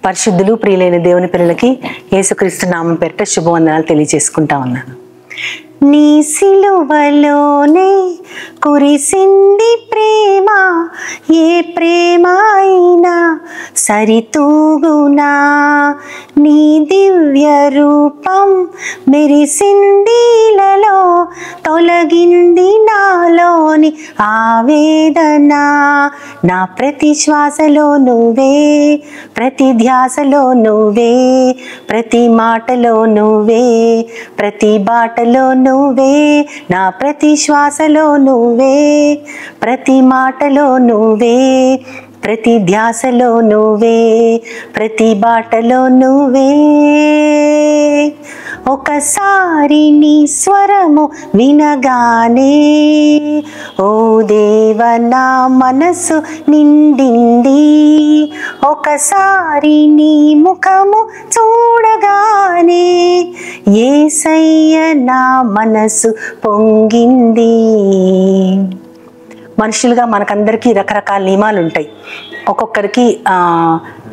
పరిశుద్ధులు ప్రియులైన దేవుని పిల్లలకి యేసుక్రీస్తు నామం పేరిట శుభవందనాలు తెలియజేసుకుంటా ఉన్నాను. నీ సిలువలోనే కురిసింది ప్రేమ, ఏ ప్రేమ అయినా సరితూగునా. నీ దివ్య రూపం మెరిసిందిలలో, తొలగింది నాలోని ఆవేదన. నా ప్రతి శ్వాసలో నువ్వే, ప్రతి ధ్యాసలో నువ్వే, ప్రతి మాటలో నువ్వే, ప్రతి బాటలో నువ్వే. నా ప్రతి శ్వాసలో నువ్వే, ప్రతి మాటలో నువ్వే, ప్రతి ధ్యాసలో నువ్వే, ప్రతి బాటలో నువ్వే. ఒకసారి నీ స్వరము వినగానే, ఓ దేవ నా మనసు నిండింది. ఒకసారి నీ ముఖము చూడగానే, యేసయ్య నా మనసు పొంగింది. మనుషులుగా మనకందరికీ రకరకాల నియమాలు ఉంటాయి. ఒక్కొక్కరికి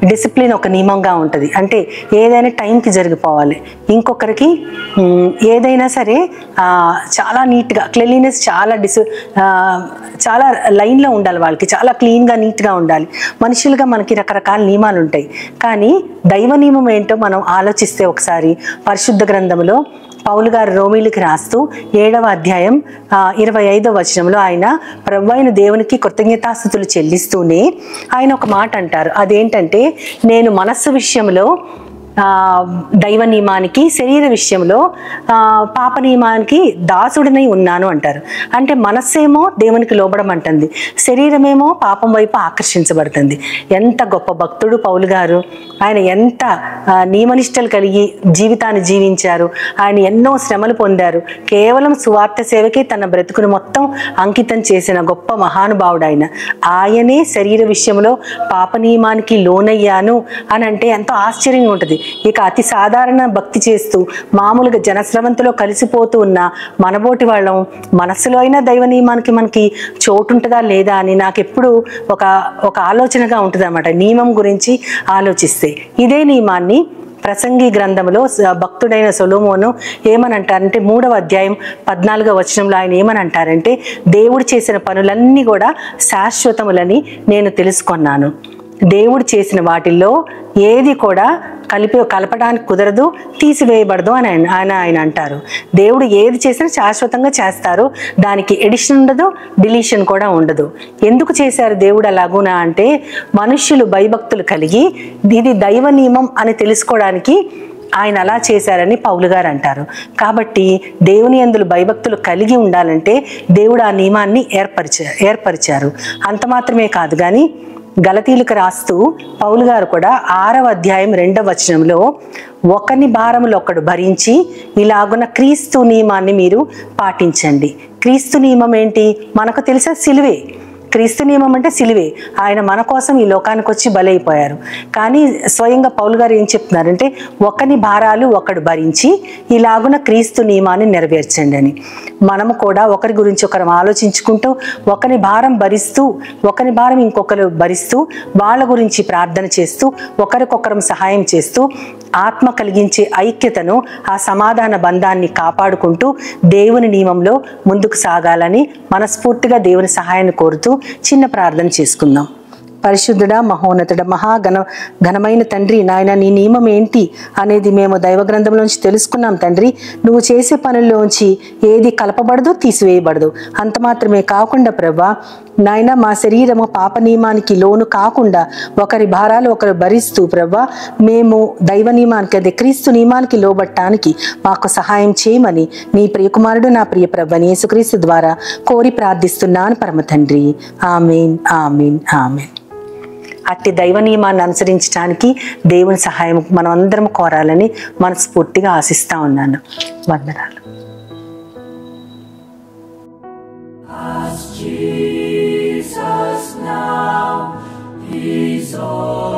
డిసిప్లిన్ ఒక నియమంగా ఉంటుంది, అంటే ఏదైనా టైంకి జరిగిపోవాలి. ఇంకొకరికి ఏదైనా సరే చాలా నీట్గా, క్లీన్లీనెస్ చాలా లైన్లో ఉండాలి, వాళ్ళకి చాలా క్లీన్గా నీట్గా ఉండాలి. మనుషులుగా మనకి రకరకాల నియమాలు ఉంటాయి. కానీ దైవ నియమం ఏంటో మనం ఆలోచిస్తే ఒకసారి పరిశుద్ధ గ్రంథంలో పౌలు గారు రోమీయులకు రాస్తూ 7వ అధ్యాయం 25వ వచనంలో ఆయన ప్రభువైన దేవునికి కృతజ్ఞతాస్తుతులు చెల్లిస్తూనే ఆయన ఒక మాట అంటారు. అదేంటంటే, నేను మనస్సు విషయంలో దైవ నియమానికి, శరీర విషయంలో పాప నియమానికి దాసుడినై ఉన్నాను అంటారు. అంటే మనస్సేమో దేవునికి లోబడమంటుంది, శరీరమేమో పాపం వైపు ఆకర్షించబడుతుంది. ఎంత గొప్ప భక్తుడు పౌలు గారు! ఆయన ఎంత నియమనిష్టలు కలిగి జీవితాన్ని జీవించారు. ఆయన ఎన్నో శ్రమలు పొందారు. కేవలం సువార్త సేవకే తన బ్రతుకును మొత్తం అంకితం చేసిన గొప్ప మహానుభావుడు ఆయన. ఆయనే శరీర విషయంలో పాప నియమానికి లోనయ్యాను అని అంటే ఎంతో ఆశ్చర్యంగా ఉంటుంది. ఇక అతి సాధారణ భక్తి చేస్తూ మామూలుగా జనశ్రవంతిలో కలిసిపోతూ ఉన్న మనబోటి వాళ్ళం మనస్సులో అయినా దైవ నియమానికి మనకి చోటు ఉంటుందా లేదా అని నాకు ఎప్పుడు ఒక ఆలోచనగా ఉంటుంది అన్నమాట. నియమం గురించి ఆలోచిస్తే ఇదే నియమాన్ని ప్రసంగి గ్రంథంలో భక్తుడైన సొలొమోను ఏమని అంటారంటే, 3వ అధ్యాయం 14వ వచనంలో ఆయన ఏమని అంటారంటే, దేవుడు చేసిన పనులన్నీ కూడా శాశ్వతములని నేను తెలుసుకున్నాను. దేవుడు చేసిన వాటిల్లో ఏది కూడా కలపడానికి కుదరదు, తీసివేయబడదు అని ఆయన అంటారు. దేవుడు ఏది చేసినా శాశ్వతంగా చేస్తారు, దానికి ఎడిషన్ ఉండదు, డిలీషన్ కూడా ఉండదు. ఎందుకు చేశారు దేవుడు అలాగునా అంటే, మనుష్యులు భయభక్తులు కలిగి ఇది దైవ నియమం అని తెలుసుకోవడానికి ఆయన అలా చేశారని పౌలు గారు అంటారు. కాబట్టి దేవుని యందు భయభక్తులు కలిగి ఉండాలంటే దేవుడు ఆ నియమాన్ని ఏర్పరిచారు. అంత మాత్రమే కాదు, కానీ గలతీలకు రాస్తూ పౌలు గారు కూడా 6వ అధ్యాయం 2వ వచనంలో, ఒకని భారములు ఒకడు భరించి ఇలాగున క్రీస్తు నియమాన్ని మీరు పాటించండి. క్రీస్తు నియమం ఏంటి? మనకు తెలిసే సిలువే. క్రీస్తు నియమం అంటే సిలువే. ఆయన మన కోసం ఈ లోకానికి వచ్చి బలైపోయారు. కానీ స్వయంగా పౌలు గారు ఏం చెప్తున్నారంటే, ఒకని భారాలు ఒకడు భరించి ఇలాగున క్రీస్తు నియమాన్ని నెరవేర్చండి అని. మనము కూడా ఒకరి గురించి ఒకరు ఆలోచించుకుంటూ, ఒకరి భారం భరిస్తూ, ఒకరి భారం ఇంకొకరు భరిస్తూ, వాళ్ళ గురించి ప్రార్థన చేస్తూ, ఒకరికొకరం సహాయం చేస్తూ, ఆత్మ కలిగించే ఐక్యతను, ఆ సమాధాన బంధాన్ని కాపాడుకుంటూ దేవుని నియమంలో ముందుకు సాగాలని మనస్ఫూర్తిగా దేవుని సహాయాన్ని కోరుతూ చిన్న ప్రార్థన చేసుకుందాం. పరిశుద్ధుడా, మహోన్నతుడా, ఘనమైన తండ్రి, నాయన నీ నియమం ఏంటి అనేది మేము దైవ గ్రంథంలోంచి తెలుసుకున్నాం తండ్రి. నువ్వు చేసే పనుల్లోంచి ఏది కలపబడదు, తీసివేయబడదు. అంత మాత్రమే కాకుండా ప్రభా నాయన, మా శరీరము పాప నియమానికి లోను కాకుండా ఒకరి భారాలు ఒకరు భరిస్తూ ప్రభా మేము దైవ నియమానికి, అదే క్రీస్తు నియమానికి లోబట్టడానికి మాకు సహాయం చేయమని నీ ప్రియకుమారుడు నా ప్రియ ప్రభువైన యేసుక్రీస్తు ద్వారా కోరి ప్రార్థిస్తున్నాను పరమ తండ్రి. ఆమేన్, ఆమేన్, ఆమేన్. అట్టి దైవ నియమాన్ని అనుసరించడానికి దేవుని సహాయం మనం అందరం కోరాలని మనస్ఫూర్తిగా ఆశిస్తా ఉన్నాను. వందనాలు. Jesus now, He's all.